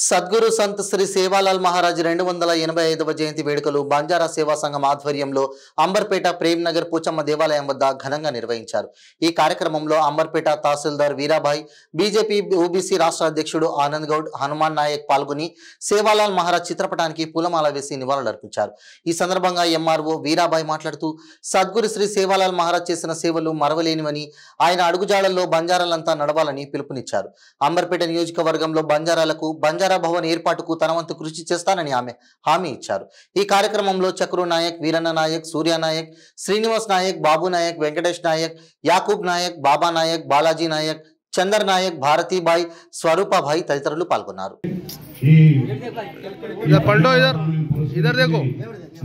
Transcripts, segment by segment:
సద్గురు సంత్ శ్రీ సేవాలాల్ మహారాజ్ 285వ జయంతి వేడుకలు బంజారా సేవా సంఘం ఆధ్వర్యంలో అంబర్పేట ప్రేమ్ నగర్ పోచమ్మ దేవాలయం వద్ద ఘనంగా నిర్వహించారు. ఈ కార్యక్రమంలో అంబర్పేట తహసీల్దార్ వీరాభాయ్, బీజేపీ ఓబీసీ రాష్ట్ర అధ్యక్షుడు ఆనంద్ గౌడ్, హనుమాన్ నాయక్ పాల్గొని సేవాలాల్ మహారాజ్ చిత్రపటానికి పూలమాల వేసి నివాళులర్పించారు. ఈ సందర్భంగా ఎంఆర్ఓ వీరాభాయ్ మాట్లాడుతూ సద్గురు శ్రీ సేవాలాల్ మహారాజ్ చేసిన సేవలు మరవలేనివని, ఆయన అడుగుజాడల్లో బంజారాలంతా నడవాలని పిలుపునిచ్చారు. అంబర్పేట నియోజకవర్గంలో బంజారాలకు బంజారా భవన్ ఏర్పాటుకు తన వంతు కృషి చేస్తానని ఆమె హామీ ఇచ్చారు. ఈ కార్యక్రమంలో చక్రు నాయక్, వీరన్న నాయక్, సూర్య నాయక్, శ్రీనివాస్ నాయక్, బాబు నాయక్, వెంకటేష్ నాయక్, యాకూబ్ నాయక్, బాబా నాయక్, బాలాజీ నాయక్, చందర్ నాయక్, భారతీబాయ్, స్వరూపాభాయ్ తదితరులు పాల్గొన్నారు.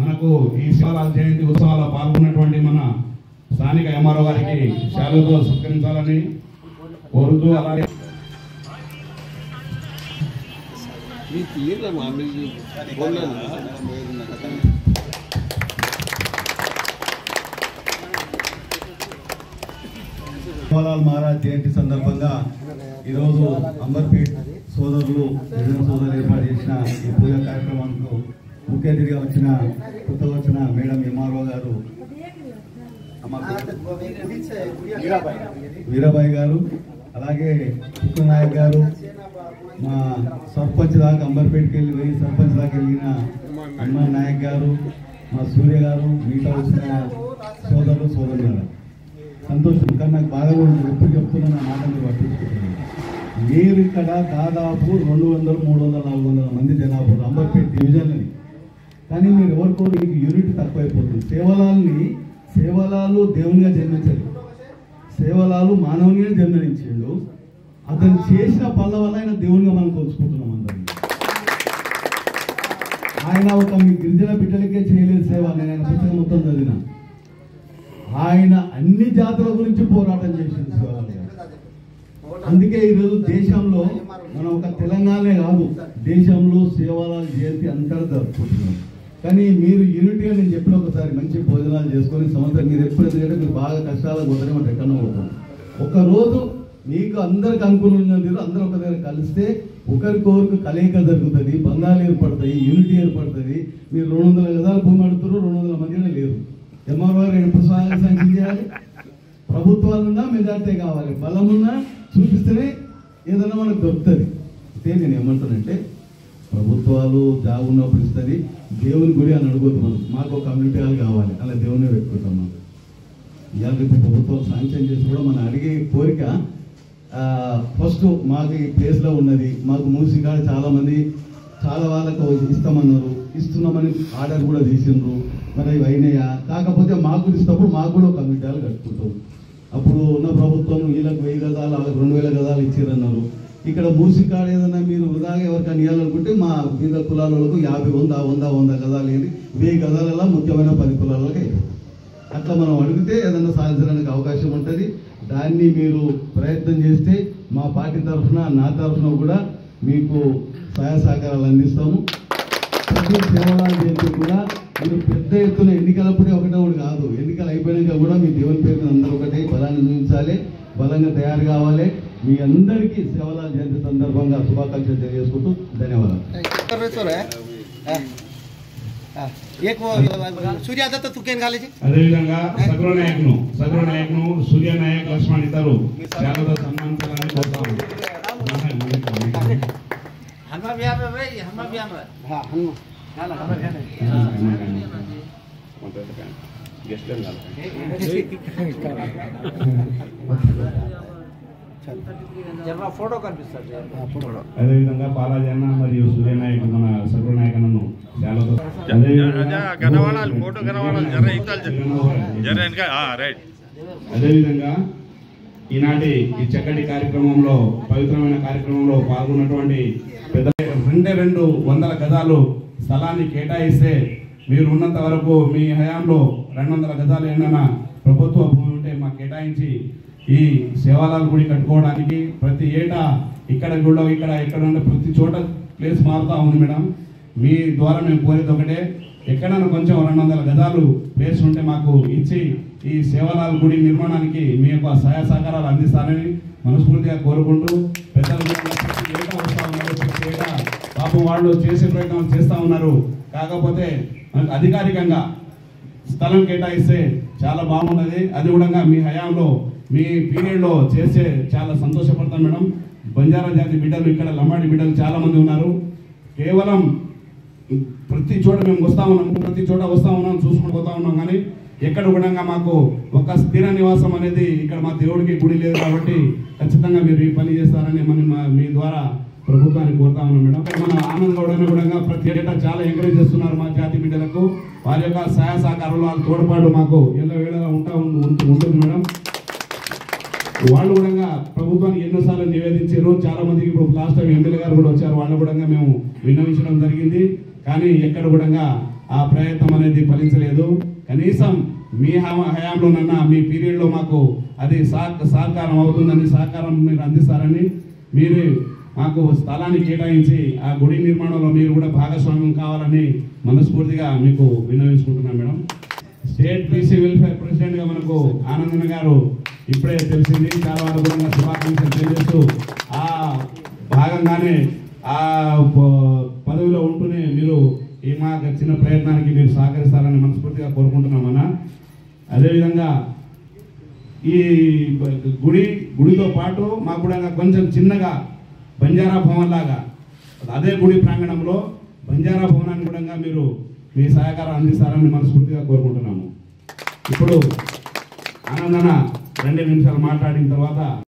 మనకు ఈ సేవాలాల్ జయంతి ఉత్సవాల్లో పాల్గొన్నటువంటి మన స్థానిక ఎంఆర్ఓ గారికి శాలుతో సత్కరించాలని కోరుతూ, అలాగే సేవాలాల్ మహారాజ్ జయంతి సందర్భంగా ఈరోజు అంబర్పేట్ సోదరులు ఏర్పాటు చేసిన ఈ పూజ కార్యక్రమానికి ముఖ్య అతిథిగా వచ్చిన మేడం ఎంఆర్ఓ గారు వీరాబాయ్ గారు, అలాగే నాయక్ గారు, మా సర్పంచ్ దాకా అంబర్పేటకి వెళ్ళి సర్పంచ్ దాకా వెళ్ళిన హనుమాన్ నాయక్ గారు, మా సూర్య గారు, మిగతా వచ్చిన సోదరులు గారు సంతోషం. కానీ నాకు బాగా ఉంటుంది, ఎప్పుడు చెప్తున్నా నా మాట మీరు పట్టించుకుంటున్నాను. మీరు ఇక్కడ దాదాపు 200, 300, 400 మంది జనాభా అంబర్పేట డివిజన్ అని, కానీ మీరు ఎవరికో మీకు యూనిట్ తక్కువైపోతుంది. సేవలాలు దేవునిగా జన్మించారు, సేవలాలు మానవునిగా జన్మనించాడు. అతను చేసిన పనుల వల్ల ఆయన దేవునిగా మనం కొలుచుకుంటున్నాం అందరినీ. ఆయన ఒక మీ గిరిజన బిడ్డలకే చేయలేదు సేవ. నేను ఆయన పుస్తకం మొత్తం చదివిన. ఆయన అన్ని జాతుల గురించి పోరాటం చేసింది సేవలాల్. అందుకే ఈరోజు దేశంలో మనం ఒక తెలంగాణే కాదు, దేశంలో సేవాలాల్ జయంతి అంతా జరుపుకుంటున్నాం. కానీ మీరు యూనిట్గా నేను చెప్పిన ఒకసారి మంచి భోజనాలు చేసుకొని సంవత్సరం మీరు ఎప్పుడైతే మీరు బాగా కష్టాలకు పోతేనే మనం ఎక్కడో పోతాం. ఒకరోజు మీకు అందరికి అనుకూలంగా అందరూ ఒక దగ్గర కలిస్తే ఒకరికొకరికి కలయిక జరుగుతుంది, బంధాలు ఏర్పడతాయి, యూనిటీ ఏర్పడుతుంది. మీరు 200 గజాల భూమి అడుగుతారు, 200 మందినే లేరు. ఎంఆర్ఓ గారు ఎప్పుడు శాంక్షన్ చేయాలి? ప్రభుత్వాలున్నా మెజార్టీ కావాలి, బలమున్నా చూపిస్తేనే ఏదైనా మనకు దొరుకుతుంది. అయితే నేను ఏమంటానంటే, ప్రభుత్వాలు జాబ్ ఉన్నప్పుడు ఇస్తుంది, దేవుని గుడి అని అడుగుతుంది. మనం మాకు ఒక కమ్యూనిటీ హాల్ కావాలి, అలా దేవునే పెట్టుకుంటాం. మనం ఇవాళ రేపు ప్రభుత్వాలు శాంక్షన్ చేసి కూడా మనం అడిగే కోరిక ఫస్ట్ మాకు ఈ ప్లేస్లో ఉన్నది, మాకు మూసికాడ చాలా వాళ్ళకు ఇస్తామన్నారు, ఇస్తున్నామని ఆర్డర్ కూడా తీసిండ్రు. మరి ఇవి అయినాయా? కాకపోతే మాకు ఇచ్చినప్పుడు మాకు కూడా కమ్యూనిటీ హాల్ కట్టుకుంటాం. అప్పుడు ఉన్న ప్రభుత్వం వీళ్ళకి 1000 గజాలు, వాళ్ళకి 2000 గజాలు ఇచ్చిరన్నారు. ఇక్కడ మూసికాడ ఏదన్నా మీరు వృధాగా ఎవరికైనా ఇవ్వాలనుకుంటే మా వివిధ కులాలకు 50, 100 గజాలు ఏంటి, 1000 గజాలలో ముఖ్యమైన 10 కులాలకి అయిపోతుంది. అట్లా మనం అడిగితే ఏదన్నా సాధించడానికి అవకాశం ఉంటుంది. దాన్ని మీరు ప్రయత్నం చేస్తే మా పార్టీ తరఫున, నా తరఫున కూడా మీకు సహాయ సహకారాలు అందిస్తాము. ప్రతి సేవాలాల్ జయంతి కూడా మీరు పెద్ద ఎత్తున ఎన్నికలప్పుడే ఒకటే కాదు, ఎన్నికలు అయిపోయాక కూడా మీ దేవుని పేరు అందరూ ఒకటే బలాన్ని చూపించాలి, బలంగా తయారు కావాలి. మీ అందరికీ సేవాలాల్ జయంతి సందర్భంగా శుభాకాంక్షలు తెలియజేసుకుంటూ ధన్యవాదాలు. అదేవిధంగా సగ్రో నాయక్ను సూర్య నాయక్, లక్ష్మణ్ ఇద్దరు శాలుతో సన్మానించాలని కోరుతాము. అదేవిధంగా బాలాజీ అన్న మరియు సూర్య నాయక్ మన సగ్రో నాయక్ అన్నను శాలుతో, అదేవిధంగా ఈనాటి ఈ చక్కటి కార్యక్రమంలో, పవిత్రమైన కార్యక్రమంలో పాల్గొన్నటువంటి పెద్ద 200 గజాలు స్థలాన్ని కేటాయిస్తే, మీరు ఉన్నంత వరకు మీ హయాంలో 200 గజాలు ఏమైనా ప్రభుత్వ భూమి ఉంటే మాకు కేటాయించి ఈ సేవాలాల్ గుడి కట్టుకోవడానికి ప్రతి ఏటా ఇక్కడ కూడా ఇక్కడ ఉండే ప్రతి చోట ప్లేస్ మారుతూ ఉంది మేడం. మీ ద్వారా మేము కోరేది ఒకటే, ఎక్కడైనా కొంచెం 200 గజాలు ప్లేస్ ఉంటే మాకు ఇచ్చి ఈ సేవాలాల్ గుడి నిర్మాణానికి మీ యొక్క సహాయ సహకారాలు అందిస్తారని మనస్ఫూర్తిగా కోరుకుంటూ, పెద్దలు పాపం వాళ్ళు చేసే ప్రయత్నం చేస్తూ ఉన్నారు. కాకపోతే మనకు అధికారికంగా స్థలం కేటాయిస్తే చాలా బాగున్నది. అది కూడా మీ హయాంలో మీ పీరియడ్లో చేస్తే చాలా సంతోషపడతాం మేడం. బంజారా జాతి బిడ్డలు ఇక్కడ లంబాడి బిడ్డలు చాలా మంది ఉన్నారు. కేవలం ప్రతి చోట మేము వస్తూ ఉన్నాం, ప్రతి చోట వస్తూ ఉన్నాం, చూసుకుని పోతా ఉన్నాం. కానీ ఎక్కడ కూడా మాకు ఒక స్థిర నివాసం అనేది ఇక్కడ మా దేవుడికి గుడి లేదు. కాబట్టి ఖచ్చితంగా మీరు ఈ పని చేస్తారని మీ ద్వారా ప్రభుత్వాన్ని కోరుతా ఉన్నాం మేడం. మన ఆనంద్ గౌడని కూడా ప్రతి ఏటా చాలా ఎంకరేజ్ చేస్తున్నారు మా జాతి బిడ్డలకు. వారి యొక్క సహాయ సహకారాలు వాళ్ళ తోడ్పాటు మాకు ఎల్లవేళలా ఉంటుంది మేడం. వాళ్ళు కూడా ప్రభుత్వానికి ఎన్నోసార్లు నివేదించారు. చాలా మందికి ఇప్పుడు లాస్ట్ టైం ఎమ్మెల్యే గారు కూడా వచ్చారు, వాళ్ళు కూడా మేము విన్నవించడం జరిగింది. కానీ ఎక్కడ కూడా ఆ ప్రయత్నం అనేది ఫలించలేదు. కనీసం మీ హయాంలోనన్నా మీ పీరియడ్లో మాకు అది సహకారం అవుతుందని, సహకారం మీరు అందిస్తారని, మీరు మాకు స్థలాన్ని కేటాయించి ఆ గుడి నిర్మాణంలో మీరు కూడా భాగస్వామ్యం కావాలని మనస్ఫూర్తిగా మీకు విన్నవించుకుంటున్నాం మేడం. స్టేట్ బీసీ వెల్ఫేర్ ప్రెసిడెంట్గా మనకు ఆనందన్న గారు ఇప్పుడే తెలిసింది. చాలా వరకు కూడా శుభాకాంక్షలు తెలియజేస్తూ ఆ భాగంగానే ఆ పదవిలో ఉంటూనే మీరు ఈ మా చిన్న ప్రయత్నానికి మీరు సహకరిస్తారని మనస్ఫూర్తిగా కోరుకుంటున్నామన్నా. అదేవిధంగా ఈ గుడితో పాటు మాకు కూడా కొంచెం చిన్నగా బంజారా భవన్ లాగా అదే గుడి ప్రాంగణంలో బంజారా భవనాన్ని కూడా మీరు మీ సహకారం అందిస్తారని మనస్ఫూర్తిగా కోరుకుంటున్నాము. ఇప్పుడు ఆనందన 2 నిమిషాలు మాట్లాడిన తర్వాత